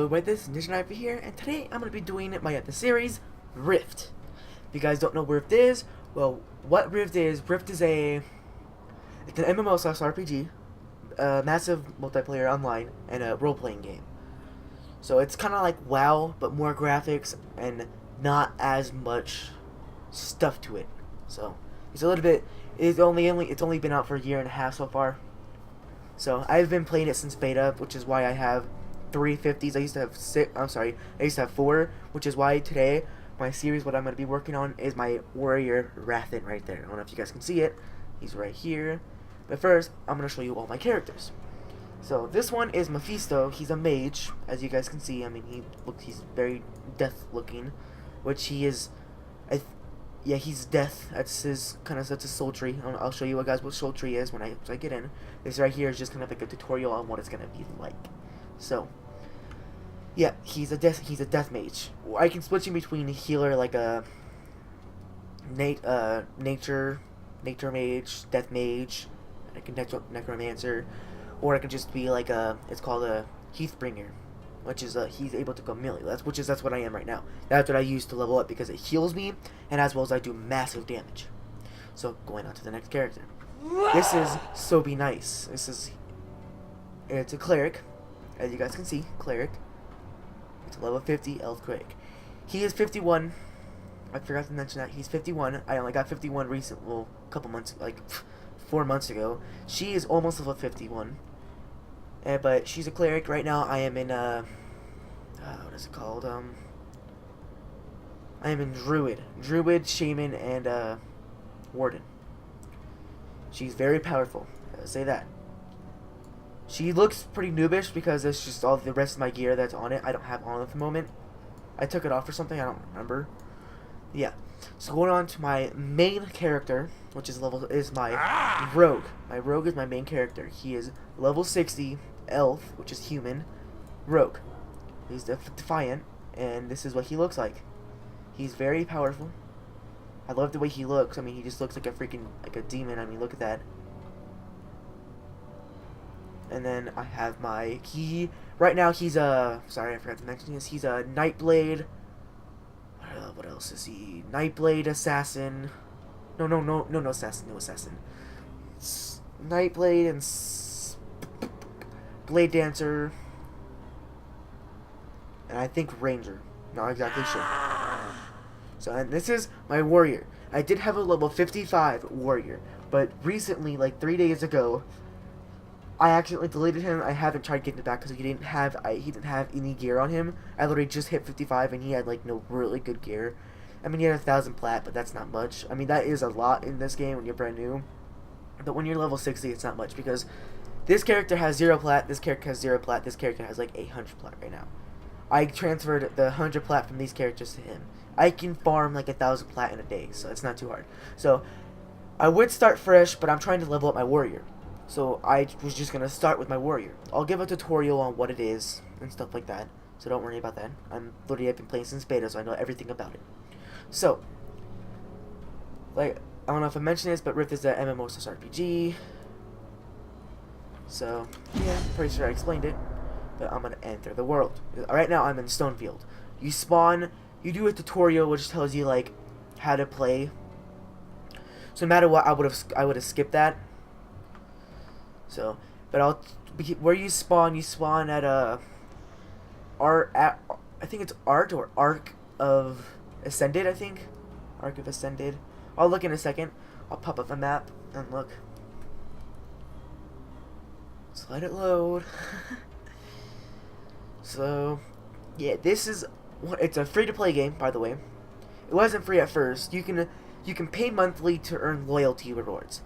Hello, this is NinjaKnifer here, and today I'm going to be doing the series Rift. If you guys don't know what Rift is, well, what Rift is it's an MMO/RPG, massive multiplayer online, and a role-playing game. So it's kind of like WoW, but more graphics and not as much stuff to it. So it's a little bit. It's only been out for a year and a half so far. So I've been playing it since beta, which is why I have 350s. I used to have I used to have 4, which is why today my series, what I'm going to be working on, is my warrior Rathan right there. I don't know if you guys can see it. He's right here. But first, I'm going to show you all my characters. So this one is Mephisto. He's a mage, as you guys can see. I mean, he's very death looking, which he is. Yeah, he's death. That's his soul tree. I'll show you guys what soul tree is when I get in. This right here is just kind of like a tutorial on what it's gonna be like. So, yeah, he's a death mage. I can switch in between healer, like a nature mage, death mage, like a necromancer, or I can just be like it's called a Heathbringer, which is he's able to go melee. That's what I am right now. That's what I use to level up because it heals me, and as well as I do massive damage. So going on to the next character. This is So Be Nice. It's a cleric, as you guys can see, cleric. It's a level 50 elf cleric. He is 51. I forgot to mention that he's 51. I only got 51 a couple months, like 4 months ago. She is almost level 51. But she's a cleric. Right now I am in what is it called? I am in Druid, Shaman, and Warden. She's very powerful. I'll say that. She looks pretty noobish because it's just all the rest of my gear that's on it. I don't have on at the moment. I took it off or something. I don't remember. Yeah. So going on to my main character, which is my rogue. My rogue is my main character. He is level 60 elf, which is human, rogue. He's defiant, and this is what he looks like. He's very powerful. I love the way he looks. I mean, he just looks like a demon. I mean, look at that. And then I have right now he's sorry, I forgot to mention this. He's a Nightblade. What else is he? Nightblade assassin. No assassin. Nightblade and Blade Dancer. And I think Ranger. Not exactly sure. So, and this is my warrior. I did have a level 55 warrior, but recently, like 3 days ago, I accidentally deleted him. I haven't tried getting it back because he didn't have any gear on him. I literally just hit 55 and he had like no really good gear. I mean, he had 1,000 plat, but that's not much. I mean, that is a lot in this game when you're brand new. But when you're level 60, it's not much because this character has 0 plat, this character has 0 plat, this character has like 800 plat right now. I transferred the 100 plat from these characters to him. I can farm like 1,000 plat in a day, so it's not too hard. So I would start fresh, but I'm trying to level up my warrior. So I was just gonna start with my warrior. I'll give a tutorial on what it is and stuff like that. So don't worry about that. I've been playing since beta, so I know everything about it. So, like, I don't know if I mentioned this, but Rift is a MMO/RPG. So yeah, pretty sure I explained it. But I'm gonna enter the world. Right now I'm in Stonefield. You spawn. You do a tutorial which tells you like how to play. So no matter what, I would have skipped that. So, but where you spawn at I think it's Art or Arc of Ascended. I think Arc of Ascended. I'll look in a second. I'll pop up the map and look. Just let it load. So, yeah, it's a free-to-play game, by the way. It wasn't free at first. You can pay monthly to earn loyalty rewards.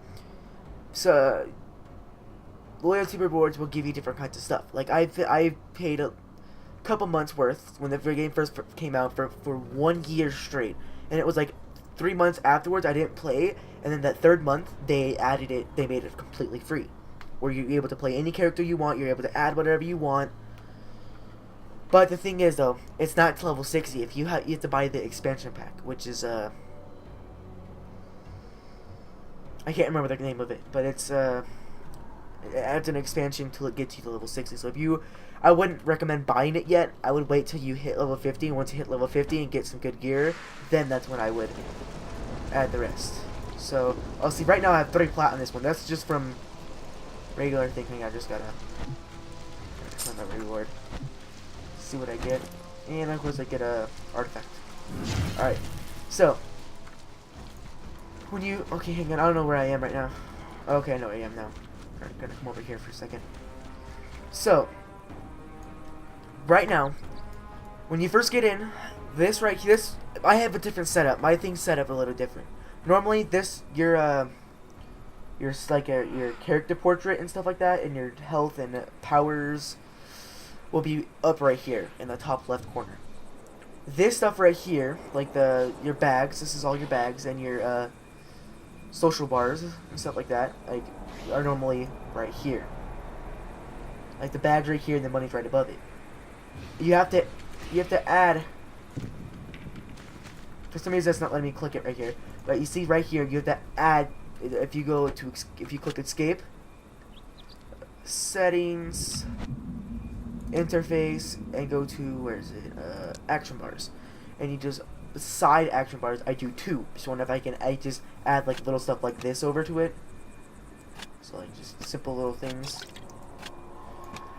So, loyalty rewards will give you different kinds of stuff. Like, I paid a couple months worth when the game first came out for 1 year straight. And it was like 3 months afterwards I didn't play. And then that 3rd month, they made it completely free. Where you're able to play any character you want. You're able to add whatever you want. But the thing is, though, it's not level 60. If you have to buy the expansion pack, which is I can't remember the name of it, but it's It adds an expansion to get you to level 60. So I wouldn't recommend buying it yet. I would wait till you hit level 50. And once you hit level 50 and get some good gear, then that's when I would add the rest. So I'll see. Right now I have 3 plat on this one. That's just from regular thinking. I just gotta find that reward. See what I get, and of course I get a artifact. All right, so when you hang on. I don't know where I am right now. Okay, I know where I am now. Alright, gotta come over here for a second. So, right now, when you first get in, I have a different setup. My thing's set up a little different. Normally, your character portrait and stuff like that, and your health and powers will be up right here in the top left corner. This stuff right here, like your bags, this is all your bags, and your social bars and stuff like that, like, are normally right here. Like the bag's right here and the money's right above it. You have to add. For some reason that's not letting me click it right here. But you see right here, you have to add. If you click escape, settings, interface, and go to, where is it? Action bars, and you just beside action bars, I do 2. So if I just add like little stuff like this over to it. So like just simple little things.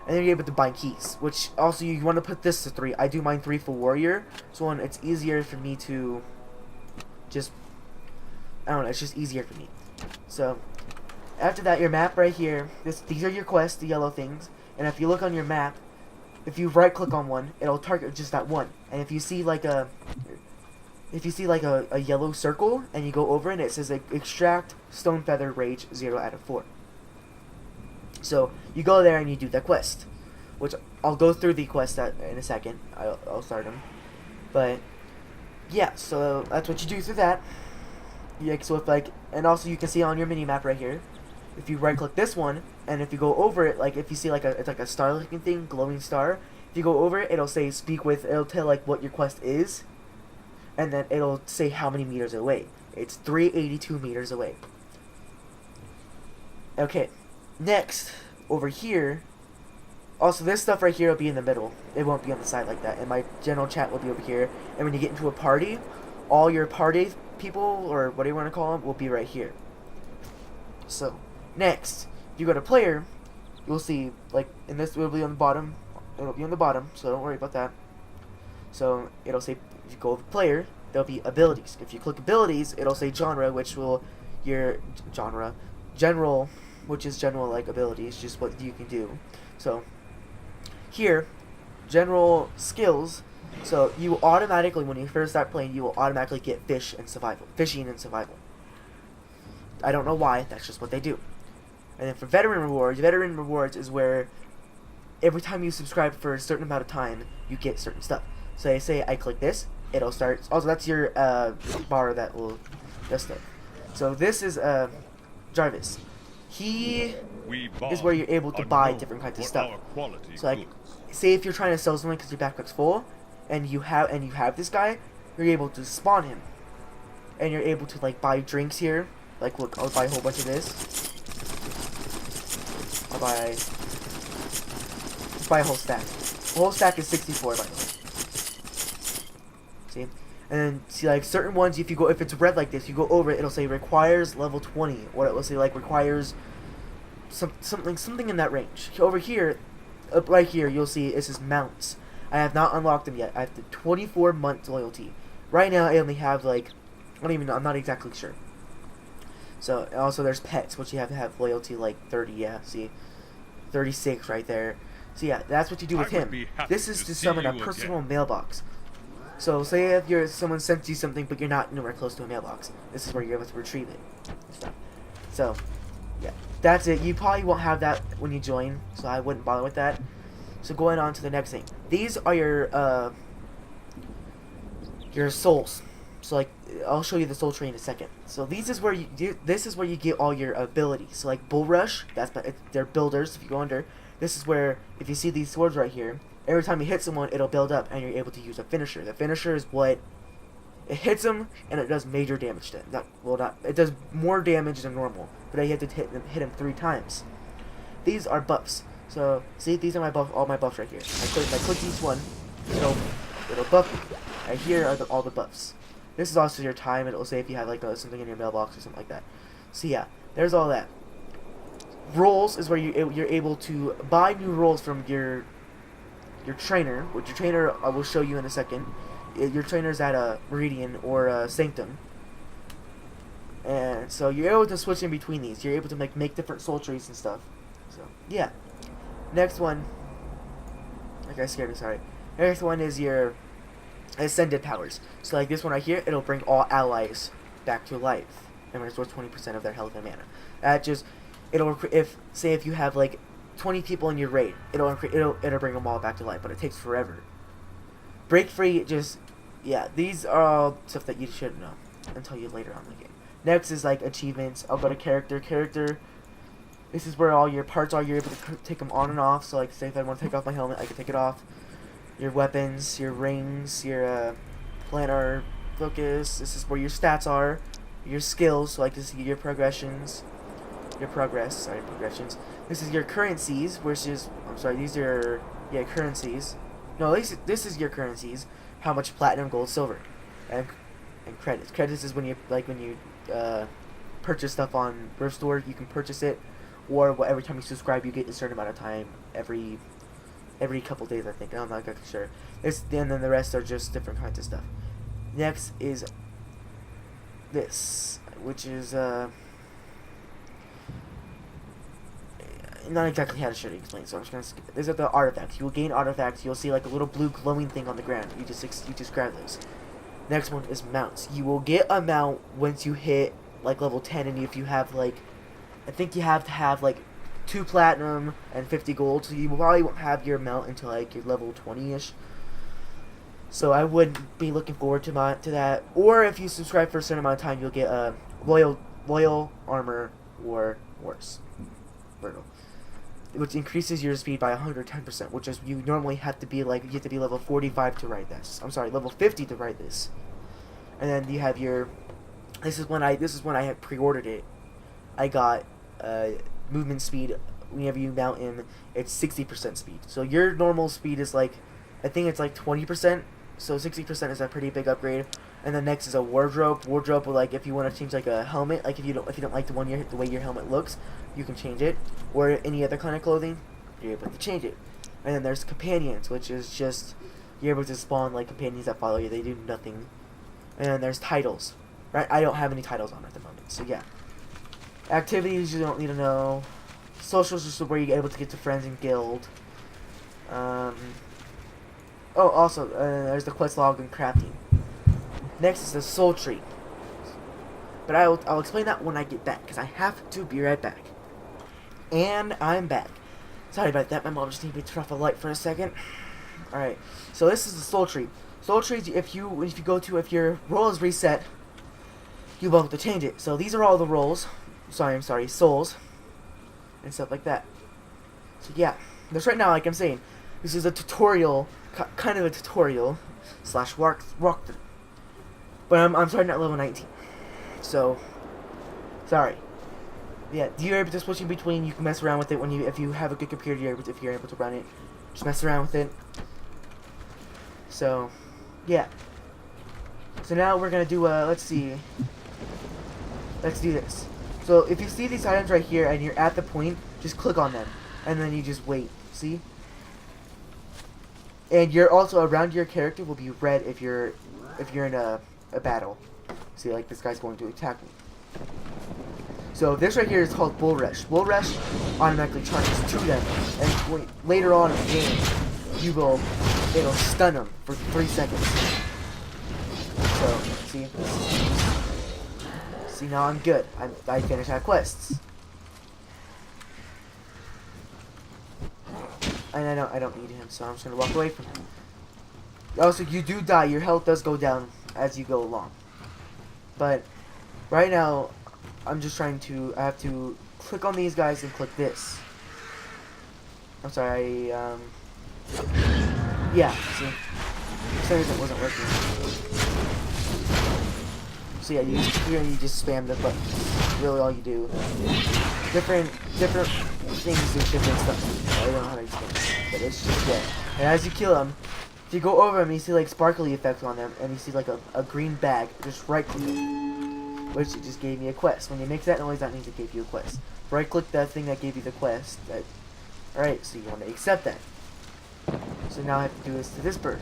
And then you're able to bind keys, which also you want to put this to 3. I do mine 3 for warrior, so it's easier for me to just, I don't know, it's just easier for me. So after that, your map right here, these are your quests, the yellow things, and if you look on your map, if you right click on one, it'll target just that one. And if you see like a yellow circle and you go over it, it says like, extract stone feather rage 0 out of 4. So you go there and you do that quest, which I'll go through the quest in a second. I'll start them, but yeah. So that's what you do through that. Yeah. So and also you can see on your mini map right here, if you right click this one and if you go over it, like if you see it's like a star looking thing, glowing star. If you go over it, it'll say it'll tell like what your quest is, and then it'll say how many meters away. It's 382 meters away. Okay. Next, over here, also this stuff right here will be in the middle. It won't be on the side like that. And my general chat will be over here. And when you get into a party, all your party people, or whatever you want to call them, will be right here. So, next, if you go to player, you'll see, like, and this will be on the bottom. It'll be on the bottom, so don't worry about that. So, it'll say, if you go over player, there'll be abilities. If you click abilities, it'll say genre, which will, general, which is general like abilities, just what you can do. So here, general skills. So you automatically, when you first start playing, you will automatically get fishing and survival. I don't know why. That's just what they do. And then for veteran rewards is where every time you subscribe for a certain amount of time, you get certain stuff. So say I click this, it'll start. Also, that's your bar that will just it. So this is Jarvis. He is where you're able to buy different kinds of stuff. So like, say if you're trying to sell something because your backpack's full, and you have this guy, you're able to spawn him, and you're able to like buy drinks here. Like look, I'll buy a whole bunch of this. I'll buy a whole stack. The whole stack is 64 by the way. See? And then see like certain ones, if it's red like this, you go over it, it'll say requires level 20, or it will say like requires something in that range. Over here, up right here, you'll see it says mounts. I have not unlocked them yet. I have the 24 months loyalty. Right now I only have like, I don't even know, I'm not exactly sure. So also there's pets, which you have to have loyalty like 30. Yeah, see, 36 right there. So yeah, that's what you do with him. This is to summon a personal mailbox. So say if someone sent you something but you're not nowhere close to a mailbox, this is where you're able to retrieve it. So yeah, that's it. You probably won't have that when you join, so I wouldn't bother with that. So going on to the next thing. These are your souls. So like I'll show you the soul tree in a second. So this is where you get all your abilities. So like Bull Rush, they're builders. If you go under, this is where if you see these swords right here, every time you hit someone, it'll build up, and you're able to use a finisher. The finisher is what it hits them, and it does major damage to them. It does more damage than normal, but you have to hit him 3 times. these are buffs. So see, these are my buff, all my buffs right here. I click each one, it'll buff me. Right here are all the buffs. This is also your time. It'll say if you have like something in your mailbox or something like that. So yeah, there's all that. Roles is where you're able to buy new roles from your trainer, which your trainer I will show you in a second. Your trainer's at a Meridian or a Sanctum, and so you're able to switch in between these. You're able to make different soul trees and stuff. So yeah, next one. Like I scared me. Sorry. Next one is your ascended powers. So like this one right here, it'll bring all allies back to life and restore 20% of their health and mana. That just if you have like 20 people in your raid, it'll bring them all back to life, but it takes forever. Break free, yeah, these are all stuff that you shouldn't know until you later on in the game. Next is like achievements. I'll go to character. This is where all your parts are. You're able to take them on and off. So like, say if I want to take off my helmet, I can take it off. Your weapons, your rings, your planar focus. This is where your stats are. Your skills, so like this is your progressions. Progressions. This is your currencies, which is, these are, currencies. No, this is your currencies. How much platinum, gold, silver, and credits. Credits is when you purchase stuff on Rift Store. You can purchase it, or every time you subscribe, you get a certain amount of time every couple days. I think I'm not exactly sure. And then the rest are just different kinds of stuff. Next is this, which is not exactly how to should explain, so I'm just gonna skip it. These are the artifacts. You will gain artifacts. You'll see like a little blue glowing thing on the ground. You just grab those. Next one is mounts. You will get a mount once you hit like level 10, and if you have like, I think you have to have like 2 platinum and 50 gold. So you probably won't have your mount until like your level 20ish. So I would be looking forward to that. Or if you subscribe for a certain amount of time, you'll get a loyal armor or worse, which increases your speed by 110%, which is you normally have to be like, you have to be level 45 to ride this. I'm sorry, level 50 to ride this. And then you have your, this is when I had pre-ordered it. I got movement speed. Whenever you mount him, it's 60% speed. So your normal speed is like, I think it's like 20%. So 60% is a pretty big upgrade. And then next is a wardrobe. Wardrobe will, like, if you want to change like a helmet, like if you don't like the way your helmet looks, you can change it. Or any other kind of clothing, you're able to change it. And then there's companions, which is just, you're able to spawn like companions that follow you. They do nothing. And then there's titles. Right? I don't have any titles on at the moment. So yeah. Activities you don't need to know. Socials is where you're able to get to friends and guild. Oh, also, there's the quest log and crafting. Next is the soul tree. But I'll explain that when I get back, because I have to be right back. And I'm back. Sorry about that, my mom just needed me to turn off the light for a second. Alright, so this is the soul tree. Soul trees, if your role is reset, you'll be able to change it. So these are all the roles. Souls. And stuff like that. So yeah, this right now, like I'm saying, this is a tutorial, kind of a tutorial / walkthrough. But I'm starting at level 19. So, sorry. Yeah, you're able to switch in between. You can mess around with it if you have a good computer. If you're able to run it, just mess around with it. So, yeah. So now we're gonna do let's see. Let's do this. So if you see these items right here and you're at the point, just click on them, and then you just wait. See? And you're also around your character will be red if you're in a battle. See, like this guy's going to attack me. So this right here is called Bull Rush. Bull Rush automatically charges to them, and later on in the game, it'll stun them for 3 seconds. So see now I'm good. I finished my quests. And I don't need him, so I'm just gonna walk away from him. Also, you do die. Your health does go down as you go along. But right now, I'm just trying to. I have to click on these guys and click this. I'm sorry. Yeah. See, for some reason it wasn't working. So yeah, you just spam the buttons. Really, all you do. Different things do different stuff. I don't know how to explain it, but it's just that. And as you kill them, if you go over them, you see like sparkly effects on them, and you see like a green bag. Just right click it, which it just gave me a quest. When you make that noise, that means it gave you a quest. Right click that thing that gave you the quest. Alright, so you want to accept that. So now I have to do this to this bird.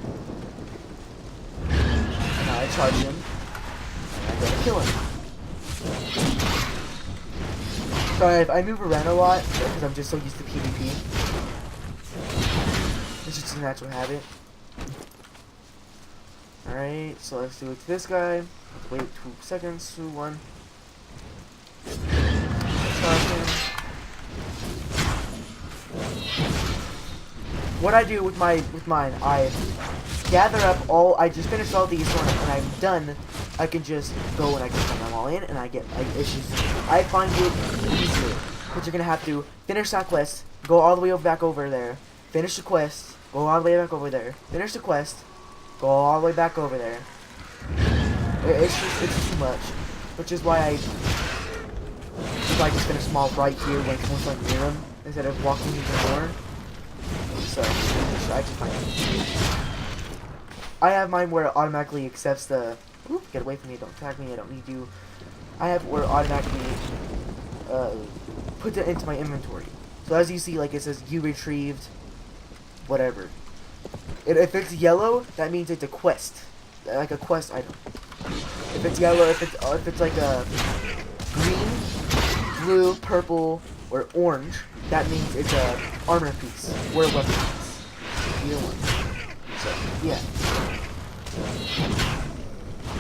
Now I charge him, and I gotta kill him. Sorry if I move around a lot, because I'm just so used to PvP. It's just a natural habit. Alright, so let's do it to this guy. Wait 2 seconds, 2, 1. Charge him. What I do with mine, I gather up all. I just finished all these when I'm done. I can just go and I can turn them all in, and I find it easier. But you're gonna have to finish that quest, go all the way back over there, finish the quest, go all the way back over there, finish the quest, go all the way back over there. It's too much, which is why I just finish them all right here when someone's like near them instead of walking even more. So I just find it. I have mine where it automatically accepts the. Oop, get away from me! Don't attack me! I don't need you. I have where it automatically puts it into my inventory. So as you see, like it says you retrieved whatever. If it's yellow, that means it's a quest, like a quest item. If it's yellow, if it's like a green, blue, purple, or orange, that means it's a armor piece or a weapon piece. Either one. So yeah.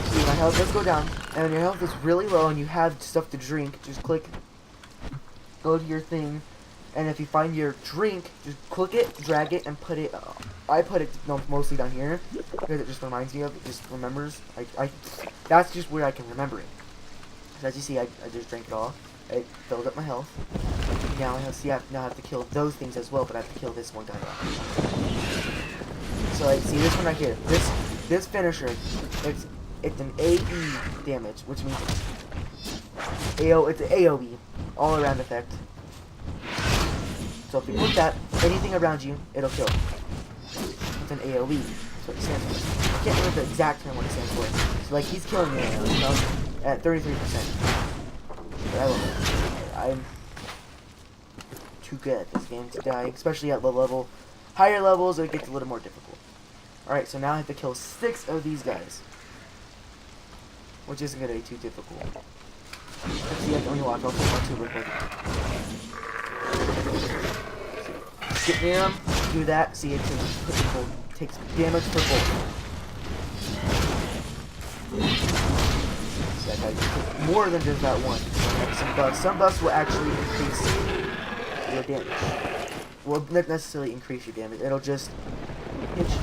See, my health does go down, and when your health is really low and you have stuff to drink, just go to your thing, and if you find your drink, just click it, drag it, and put it. I put it mostly down here because it just reminds me of it. Just remembers. That's just where I can remember it. So as you see, I just drank it all. It filled up my health. Now I have to kill those things as well, but I have to kill this one guy. So like, see this one right here. This finisher, it's an AE damage, which means it's an AOE, all around effect. So if you put that, anything around you, it'll kill. It's an AOE. That's what it stands for. I can't remember the exact term what it stands for. So like he's killing me right now, you know, at 33%. But I love it. I'm too good at this game to die, especially at low level. Higher levels, it gets a little more difficult. Alright, so now I have to kill 6 of these guys, which isn't going to be too difficult. Let's see, I can only watch. I'll put 2 real quick. Get near him, do that, see it takes damage per bolt. See, that guy takes more than just that one. Some buffs. Some buffs will actually increase your damage. Well, not necessarily increase your damage, it'll just hit you.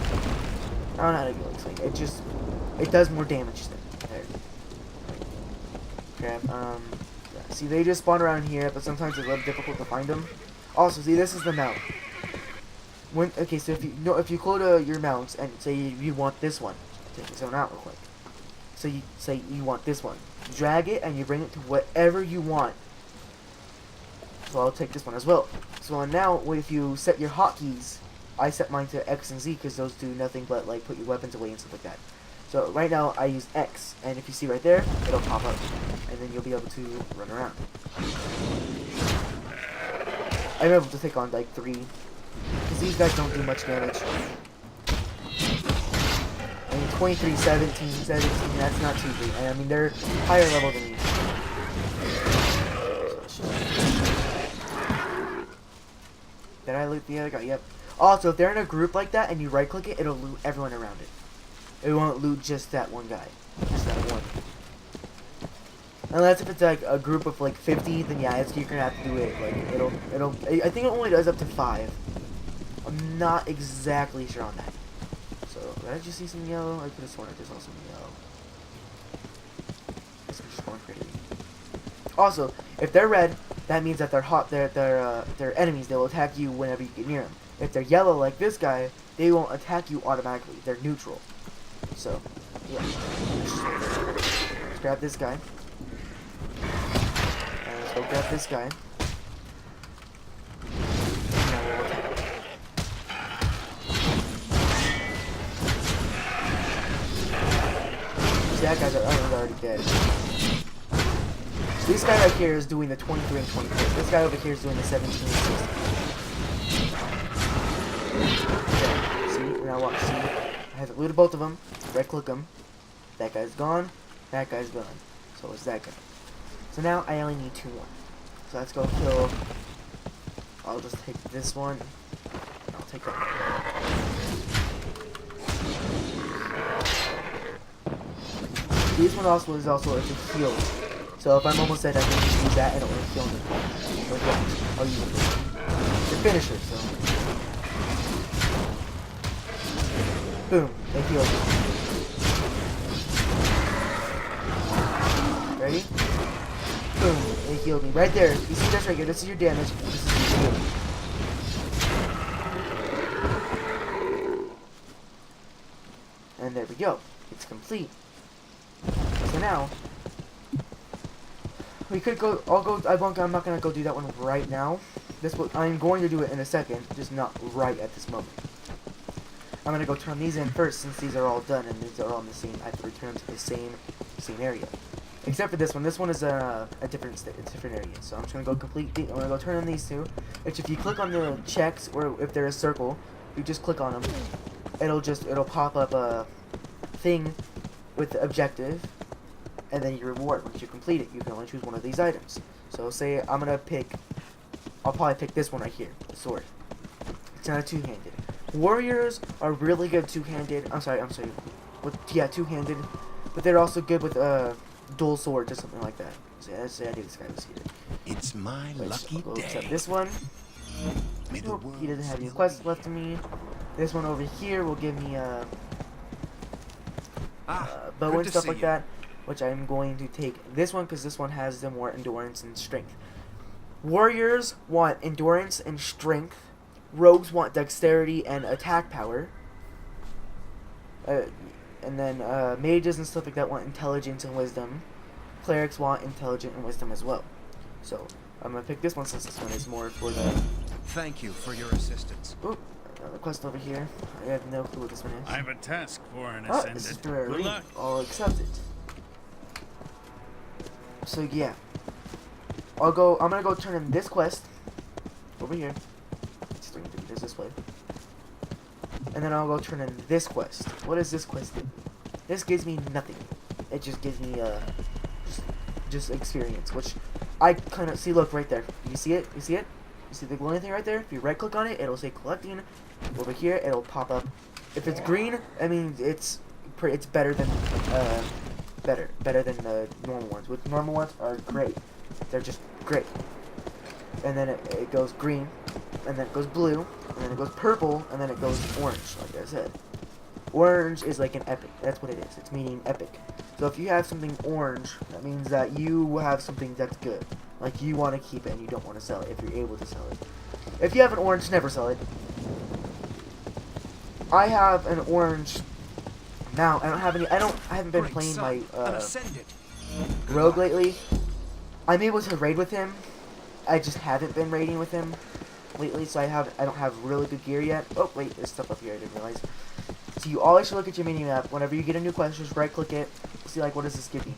I don't know how to explain it. It does more damage than there. Okay, yeah. See, they just spawn around here, but sometimes it's a little difficult to find them. Also, see, this is the mount. Okay, so if you go to your mounts and say you want this one, take this one out real quick. So you say you want this one, drag it and you bring it to whatever you want. So I'll take this one as well. So now, if you set your hotkeys, I set mine to X and Z because those do nothing but like put your weapons away and stuff like that. So right now I use X, and if you see right there, it'll pop up, and then you'll be able to run around. I'm able to take on like 3, because these guys don't do much damage. I mean 23, 17, that's not too great. I mean they're higher level than me. Did I loot the other guy? Yep. Also, if they're in a group like that and you right click it, it'll loot everyone around it. It won't loot just that one guy. Just that one. Unless if it's like a group of like 50, then yeah, you're gonna have to do it. Like I think it only does up to 5. I'm not exactly sure on that. So, did I just see some yellow? I could have sworn I just saw some yellow. Guess I'm just going crazy. Also, if they're red, that means that they're hot. They're enemies. They will attack you whenever you get near them. If they're yellow like this guy, they won't attack you automatically. They're neutral. So, yeah. Let's grab this guy. And let's go grab this guy. that guy's already dead. So this guy right here is doing the 23 and 24. This guy over here is doing the 17 and 16. Okay, see, now watch, see, I have looted both of them, right click them, that guy's gone, that guy's gone, so is that guy. So now I only need 2 more. So let's go kill, I'll just take this one, and I'll take that one. This one also is also a heal. So if I'm almost dead, I can just use that and it'll heal me. Or yeah, I'll use it for the finisher, so. Boom, they healed me. Ready? Boom, they healed me. Right there. You see this right here? This is your damage. This is your healing. And there we go. It's complete. So now, we could go, I'm not gonna go do that one right now. I'm going to do it in a second, just not right at this moment. I'm gonna go turn these in first, since these are all done, and these are all in the same, I have to return to the same area. Except for this one. This one is a different area. So I'm just gonna go I'm gonna go turn in these two. Which if you click on the checks, or if they're a circle, you just click on them. It'll pop up a thing with the objective, and then your reward. Once you complete it, you can only choose one of these items. So say I'll probably pick this one right here, the sword. It's not a two-handed. Warriors are really good two-handed. I'm sorry. Yeah, two-handed. But they're also good with dual swords or something like that. So yeah, that's the idea this guy was here. It's my lucky day. Except this one. Nope, he doesn't have any quests left to me. This one over here will give me bow and stuff like that. Which I'm going to take this one because this one has the more endurance and strength. Warriors want endurance and strength. Rogues want dexterity and attack power. And then mages and stuff like that want intelligence and wisdom. Clerics want intelligence and wisdom as well. So I'm gonna pick this one since this one is more for the. Thank you for your assistance. Oop, another quest over here. I have no clue what this one is. I have a task for an Oh, ascendant. this is for a Good read. luck. I'll accept it. So yeah, I'm gonna go turn in this quest over here. It's 3 meters this way. And then I'll go turn in this quest. What does this quest do? This gives me nothing. It just gives me just experience, which I kind of see. Look right there. You see it? You see it? You see the glowing thing right there? If you right click on it, it'll say collecting. Over here, it'll pop up. If it's green, I mean it's better than better than the normal ones. Which normal ones are great. They're just great. And then it goes green, and then it goes blue, and then it goes purple, and then it goes orange, like I said. Orange is like an epic. That's what it is. It's meaning epic. So if you have something orange, that means that you have something that's good. Like you want to keep it and you don't want to sell it if you're able to sell it. If you have an orange, never sell it. I have an orange now. I haven't been playing my rogue lately. I'm able to raid with him. I just haven't been raiding with him lately, so I don't have really good gear yet. Oh wait, there's stuff up here I didn't realize. So you always should look at your mini map. Whenever you get a new quest, just right click it. See like what does this give me?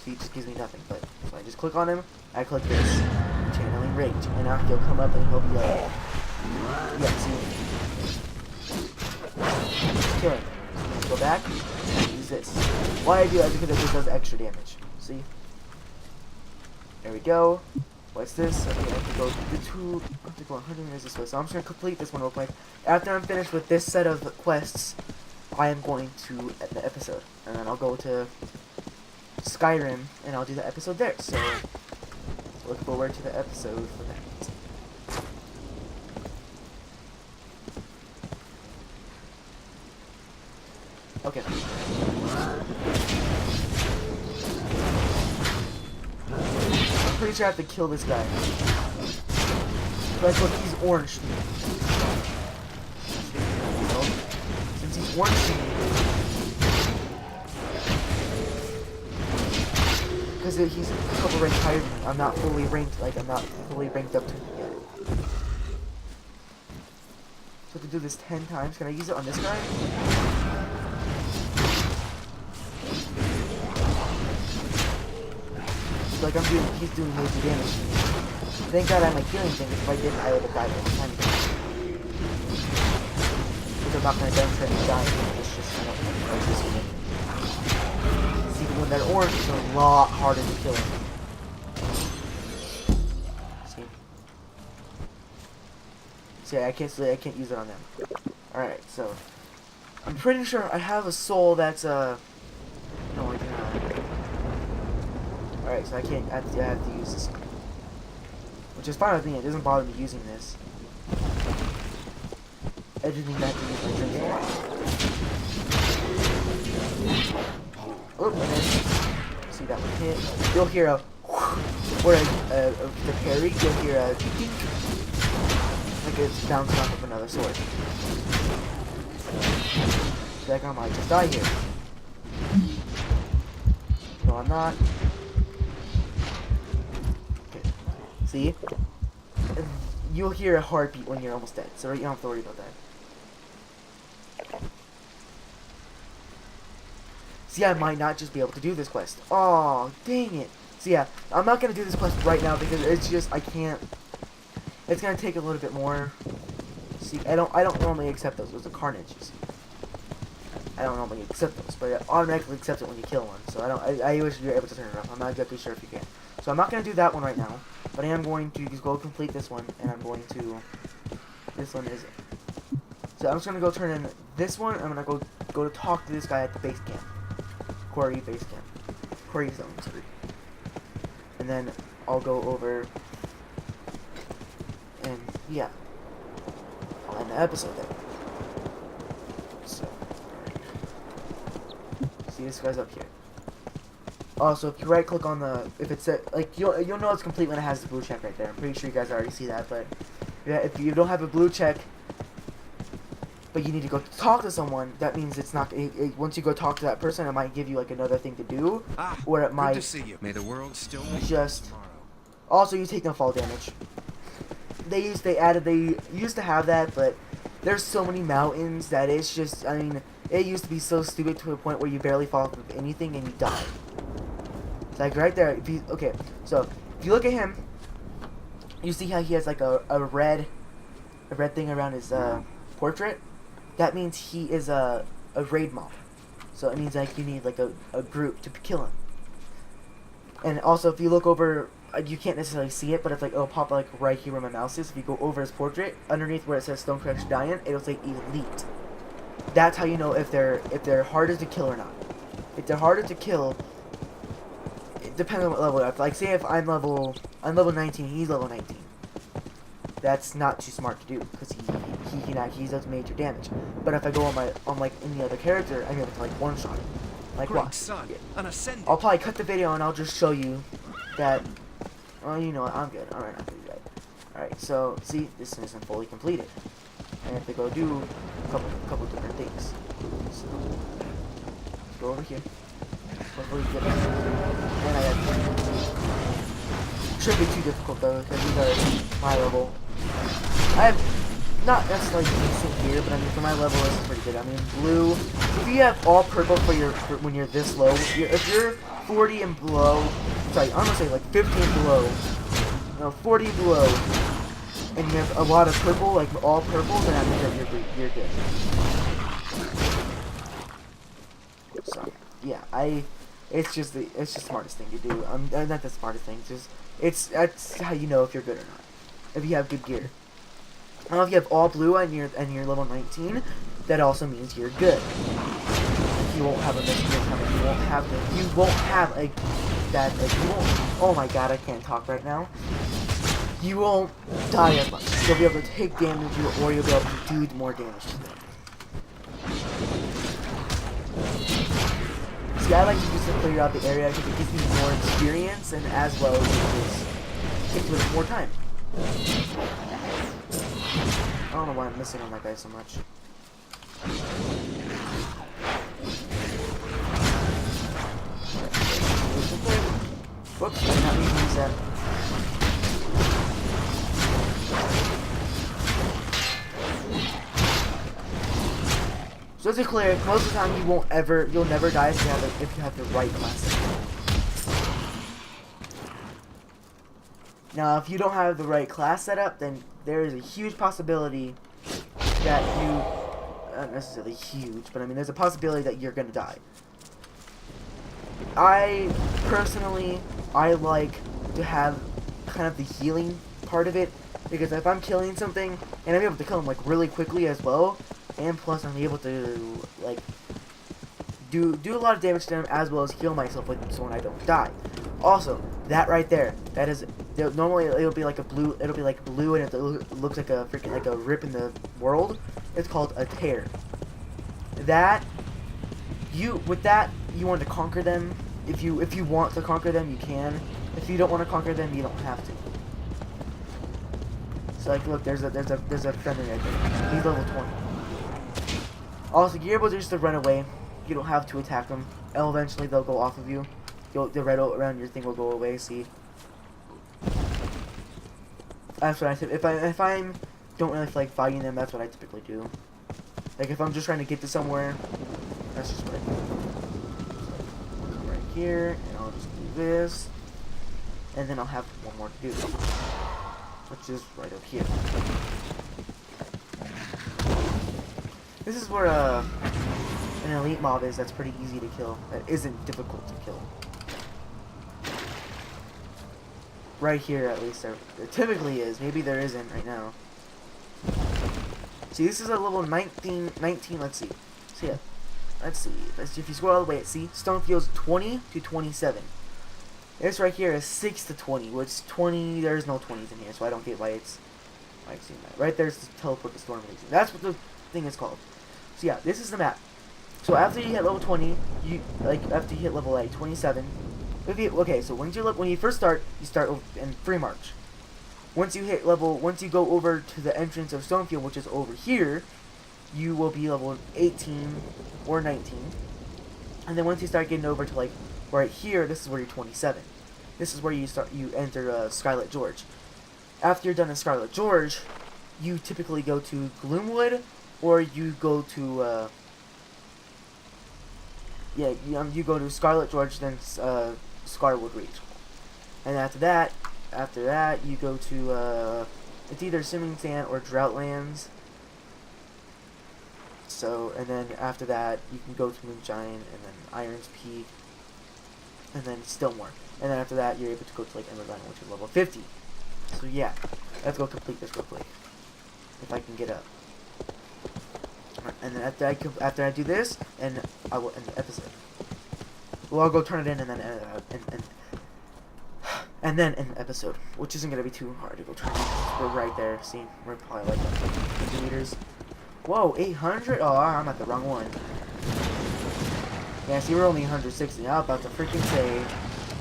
See, it just gives me nothing. But so I just click on him. I click this, channeling rage, and now he'll come up and he'll be like, yeah, see, kill him. Go back. Use this. Why I do that is because this does extra damage. See? There we go. What's this? Okay, I have to go 100 meters this way. So I'm just gonna complete this one real quick. After I'm finished with this set of quests, I am going to end the episode, and then I'll go to Skyrim and I'll do the episode there. So look forward to the episode for that. Okay. I'm pretty sure I have to kill this guy. Like, look, he's orange to me. Since he's orange to me. Because he's a couple ranks higher than me. I'm not fully ranked, I'm not fully ranked up to him yet. So to do this 10 times, can I use it on this guy? like he's doing major damage to me. Thank God I have my healing thing, because if I didn't, I would have died all the time. Which I'm not going to then try to die. It's just, I don't know, this game. See, when that orange is a lot harder to kill him. See, I can't use it on them. Alright, so I'm pretty sure I have a soul that's no, I do not. Alright, so I have to use this one. Which is fine with me, it doesn't bother me using this. I just need to have to use my drink water. Oh, and then see that one hit. You'll hear a or the parry, you'll hear a ding, like it's bouncing off of another sword. Like I might just die here. No, I'm not. Okay. See? You'll hear a heartbeat when you're almost dead, so you don't have to worry about that. See, I might not just be able to do this quest. Oh, dang it. So yeah, I'm not gonna do this quest right now because it's just I can't. It's gonna take a little bit more. See, I don't normally accept those. Those are carnage. You see. I don't normally accept those, but it automatically accepts it when you kill one. So I wish you were able to turn it off. I'm not exactly sure if you can. So I'm not gonna do that one right now, but I am going to just go complete this one, and I'm going to. This one is. So I'm just gonna go turn in this one. I'm gonna go to talk to this guy at the base camp. Quarry base camp. Quarry zone, sorry. And then I'll go over. And yeah, I'll end the episode there. So, alright. See, this guy's up here. Also, if you right click on the, if it's like you'll know it's complete when it has the blue check right there. I'm pretty sure you guys already see that, but yeah, if you don't have a blue check, but you need to go talk to someone, that means it's not. Once you go talk to that person, it might give you like another thing to do, or it might. Good to see you. May the world still just. Also, you take no fall damage. They used to have that, but there's so many mountains that it's just. I mean, it used to be so stupid to a point where you barely fall off of anything and you die. It's like right there. Okay, so if you look at him, you see how he has like a red thing around his portrait. That means he is a raid mob. So it means like you need like a group to kill him. And also if you look over, you can't necessarily see it, but it's like it'll pop like right here where my mouse is. If you go over his portrait, underneath where it says Stonecrest Giant, it'll say Elite. That's how you know if they're harder to kill or not. If they're harder to kill, it depends on what level you're at. Like say if I'm level 19, he's level 19. That's not too smart to do because he does major damage. But if I go on like any other character, I'm able to like one shot him. Like what? Son, an ascendant. I'll probably cut the video and I'll just show you that. Oh, you know what? I'm good. All right, I'm good. All right. So see, this isn't fully completed. I have to go do a couple different things. So let's go over here. Hopefully get this. And I got. Shouldn't be too difficult though because these are my level. I have not necessarily decent gear, but I mean for my level this is pretty good. I mean blue. If you have all purple for when you're this low, if you're 40 and below, sorry, I'm gonna say like 50 and below, no 40 and below, and you have a lot of purple, like all purple, then that means you're good. So yeah, it's just the smartest thing to do. Not the smartest thing, that's how you know if you're good or not. If you have good gear. I don't know if you have all blue and you're level 19, that also means you're good. You won't have a misclick coming. You won't have oh my god, I can't talk right now. You won't die as much. You'll be able to take damage or you'll be able to do more damage to them. See, I like to just clear out the area because it gives me more experience and as well as it takes a little more time. I don't know why I'm missing on that guy so much. Whoops, I did not mean to use that. So to clear, most of the time you'll never die if you have the right class. Now, if you don't have the right class setup, then there is a huge possibility that you, not necessarily huge, but I mean, there's a possibility that you're gonna die. I personally, I like to have kind of the healing part of it, because if I'm killing something, and I'm able to kill them like really quickly as well, and plus I'm able to like do a lot of damage to them as well as heal myself with them so when I don't die. Also, that right there, that is normally it'll be like blue and it looks like a freaking like a rip in the world. It's called a tear. That you want to conquer them. If you want to conquer them, you can. If you don't want to conquer them, you don't have to. So like, look, there's a friendly right there. He's level 20. Also, you're able to just run away. You don't have to attack them. And eventually, they'll go off of you. The red around your thing will go away. See. That's what I if I don't really feel like fighting them, that's what I typically do. Like if I'm just trying to get to somewhere, that's just what I do. So, come right here, and I'll just do this, and then I'll have one more to do, which is right up here. This is where an elite mob is that's pretty easy to kill. That isn't difficult to kill. Right here, at least, there typically is. Maybe there isn't right now. See, this is a level 19. Let's see. So yeah, let's see. If you scroll all the way, see, Stonefield's 20 to 27. This right here is 6 to 20, which 20. There's no 20s in here, so I don't get why it's seeing that. Right there's the teleport the storm region. That's what the thing is called. So yeah, this is the map. So after you hit level 20, after you hit level like 27. Okay, so when you first start, you start in free march. Once you go over to the entrance of Stonefield, which is over here, you will be level 18 or 19. And then once you start getting over to like right here, this is where you're 27. This is where you enter Scarlet George. After you're done in Scarlet George, you typically go to Gloomwood, or you go to you go to Scarlet George, then Scarwood Reach. And after that you go to it's either Swimming Sand or Droughtlands. So, and then after that you can go to Moonshine, and then Iron's Peak, and then Stillmore. And then after that you're able to go to like Emerald Island, which is level 50. So yeah, let's go complete this real quick, if I can get up. And then after I do this, and I will end the episode. Well, I'll go turn it in and then edit it out, and then end the episode, which isn't gonna be too hard to go turn it in. We're right there. See, we're probably like 50 meters. Whoa, 800? Oh, I'm at the wrong one. Yeah, see, we're only 160. I'm about to freaking say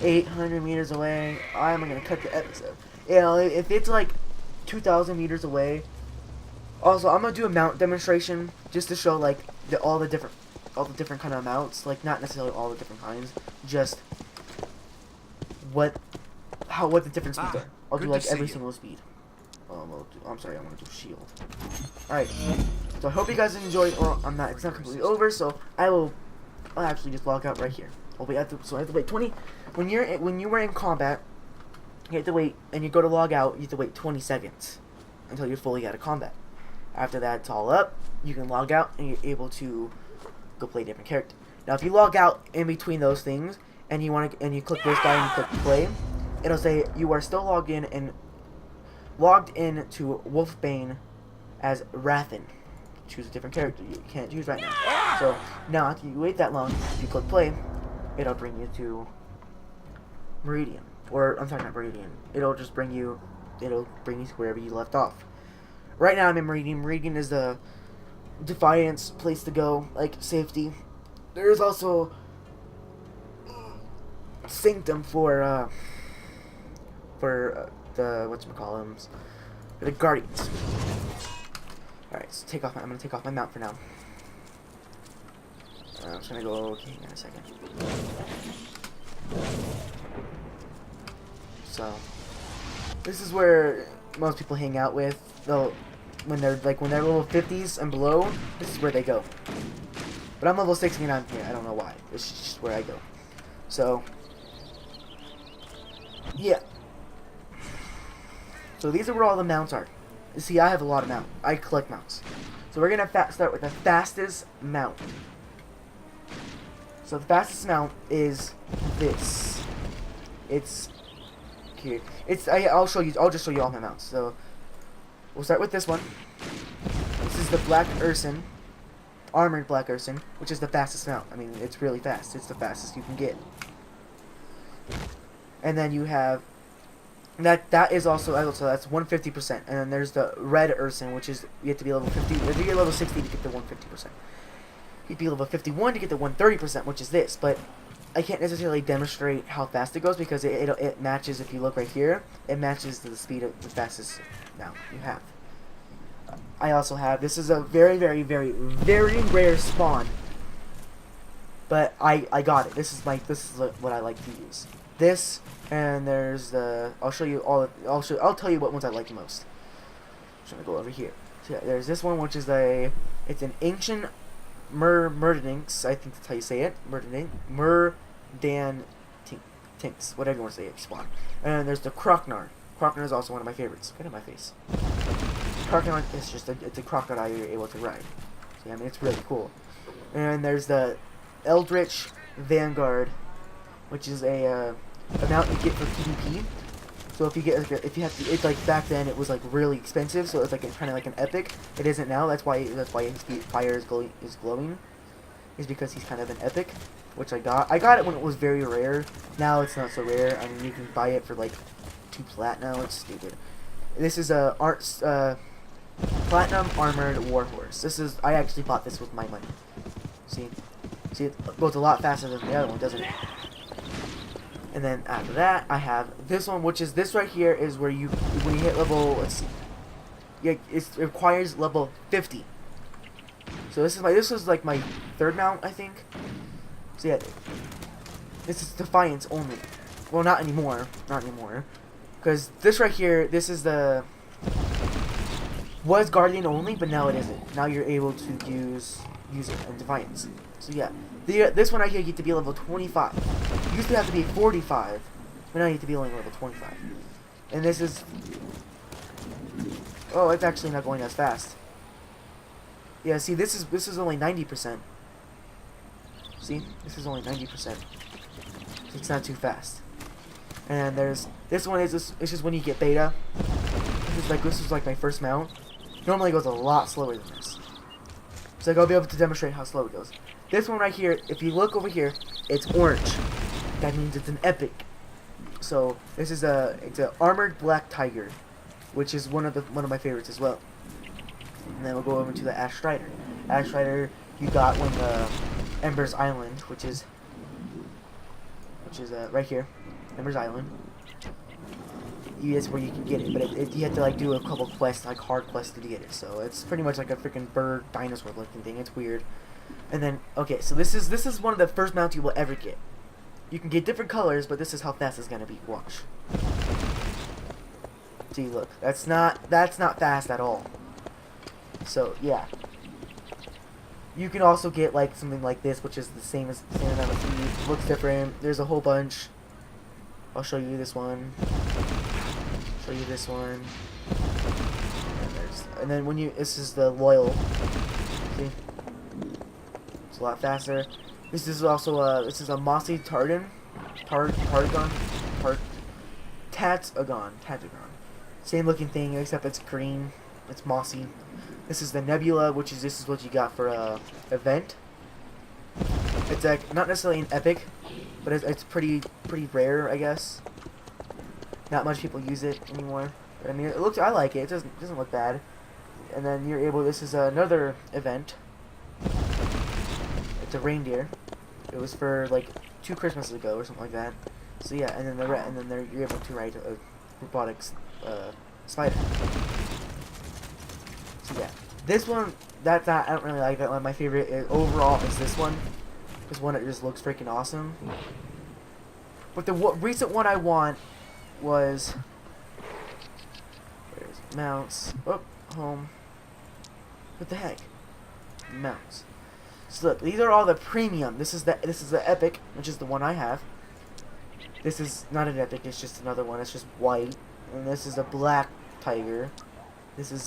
800 meters away. I'm gonna cut the episode. You know, if it's like 2,000 meters away. Also, I'm gonna do a mount demonstration just to show like all the different kind of mounts. Like not necessarily all the different kinds, just what the different speeds are. I'll do like every single speed. I'm sorry, I'm gonna do shield. All right. So I hope you guys enjoyed. Or I'm not. It's not completely over. So I'll actually just log out right here. I have to wait 20. When you were in combat, you have to wait, and you go to log out. You have to wait 20 seconds until you're fully out of combat. After that, it's all up. You can log out, and you're able to go play a different character. Now, if you log out in between those things, and you click this guy and you click play, it'll say you are still logged in to Wolfbane as Rathan. Choose a different character. You can't choose right now. So now, after you wait that long, if you click play, it'll bring you to Meridian, or I'm sorry, not Meridian. It'll bring you to wherever you left off. Right now I'm in Meridian. Meridian is the Defiance place to go, like safety. There is also Sanctum for the whatchamacallums, for the Guardians. Alright, so I'm gonna take off my mount for now. I'm just gonna go. Okay, hang on a second. So this is where most people hang out with. When they're level 50s and below, this is where they go. But I'm level 60 and I'm here. I don't know why. This is just where I go. So yeah. So these are where all the mounts are. You see, I have a lot of mounts. I collect mounts. So we're gonna start with the fastest mount. So the fastest mount is this. It's here. I'll show you. I'll just show you all my mounts. So we'll start with this one. This is the Black Urson, armored Black Urson, which is the fastest mount. I mean, it's really fast. It's the fastest you can get. And then you have that is also that's 150%. And then there's the Red Urson, which is you have to be level 50. You have to get level 60 to get the 150%. You'd be level 51 to get the 130%, which is this. But I can't necessarily demonstrate how fast it goes because it matches. If you look right here, it matches to the speed of the fastest mount you have. I also have, this is a very, very, very, very rare spawn, but I got it. This is what I like to use. This, and there's the, I'll show you all. I'll tell you what ones I like the most. I'm trying to go over here. So yeah, there's this one, which is it's an ancient Murdantinks, I think that's how you say it. Tinks, whatever you want to say it, spawn. And then there's the Kroknar. Kroknar is also one of my favorites. Get in my face. Kroknar is just it's a crocodile you're able to ride. So yeah, I mean it's really cool. And there's the Eldritch Vanguard, which is a mount you get for PvP. So if you it's like back then it was like really expensive, so it's like kind of like an epic. It isn't now. That's why his fire is glowing, is because he's kind of an epic, which I got. I got it when it was very rare. Now it's not so rare. I mean you can buy it for like 2 plat now. It's stupid. This is a platinum armored warhorse. I actually bought this with my money. See, it goes a lot faster than the other one, doesn't it? And then after that, I have this one, which is this right here is where when you hit level, let's see, yeah, it requires level 50. So this is like my 3rd mount, I think. So yeah, this is Defiance only. Well, not anymore, because this right here, this is was Guardian only, but now it isn't. Now you're able to use it in Defiance. So yeah, this one right here you get to be level 25. You used to have to be 45, but now you have to be only level 25. And this is, oh, it's actually not going as fast. Yeah, see, this is only 90%. See, this is only 90%. It's not too fast. And there's this one it's just when you get beta. This is like my first mount. Normally it goes a lot slower than this. So I'll be able to demonstrate how slow it goes. This one right here, if you look over here, it's orange. That means it's an epic. So this is it's an armored black tiger, which is one of my favorites as well. And then we'll go over to the Ash Strider. Ash Strider you got when the Ember's Island, which is right here, Ember's Island. That's where you can get it, but you have to like do a couple quests, like hard quests to get it. So it's pretty much like a freaking bird dinosaur looking thing. It's weird. And then okay, so this is one of the first mounts you will ever get. You can get different colors, but this is how fast it's gonna be. Watch. See, look, that's not fast at all. So yeah, you can also get like something like this, which is the same amount of speed. Looks different. There's a whole bunch. I'll show you this one. Show you this one. And then this is the Loyal. See, it's a lot faster. This is also this is a Mossy Tartagon. Same looking thing except it's green. It's mossy. This is the Nebula, this is what you got for event. It's like not necessarily an epic, but it's pretty rare, I guess. Not much people use it anymore. But, I mean, I like it. It doesn't look bad. And then you're able. This is another event. It's a reindeer. It was for like 2 Christmases ago or something like that. So yeah, and then you're able to ride a robotics spider. So yeah, this one I don't really like that one. My favorite overall is this one. This one, it just looks freaking awesome. But the recent one I want was there's mounts. Oh, home. What the heck? Mounts. So look, these are all the premium. This is the epic, which is the one I have. This is not an epic. It's just another one. It's just white. And this is a black tiger. This is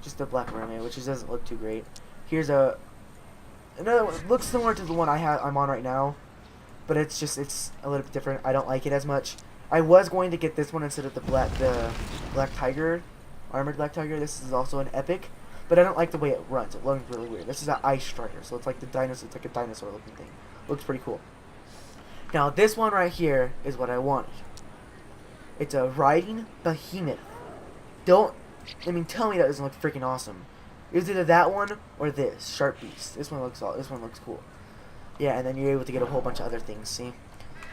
just a black mermaid, which just doesn't look too great. Here's another one. It looks similar to the one I'm on right now, but it's a little bit different. I don't like it as much. I was going to get this one instead of the black tiger, armored black tiger. This is also an epic, but I don't like the way it runs. It looks really weird. This is an ice strider, so it's like the dinosaur. It's like a dinosaur looking thing. Looks pretty cool. Now this one right here is what I wanted. It's a riding behemoth. Tell me that doesn't look freaking awesome. It's either that one or this sharp beast. This one looks cool. Yeah, and then you're able to get a whole bunch of other things. See,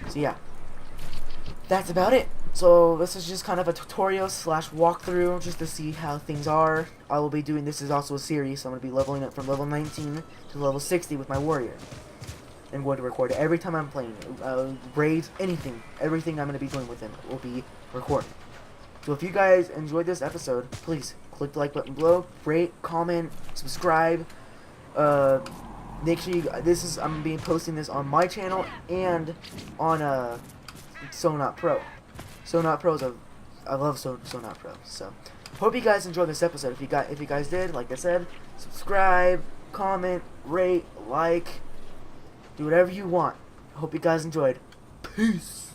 so yeah, that's about it. So this is just kind of a tutorial slash walkthrough just to see how things are. I will be doing this is also a series, so I'm going to be leveling up from level 19 to level 60 with my warrior. I'm going to record every time I'm playing. Raids, anything, everything I'm going to be doing with him will be recorded. So if you guys enjoyed this episode, please click the like button below, rate, comment, subscribe. Make sure I'm being posting this on my channel and on Sonot Pro. Sonot Pro I love Sonot Pro. So hope you guys enjoyed this episode. If you guys did, like I said, subscribe, comment, rate, like, do whatever you want. Hope you guys enjoyed. Peace.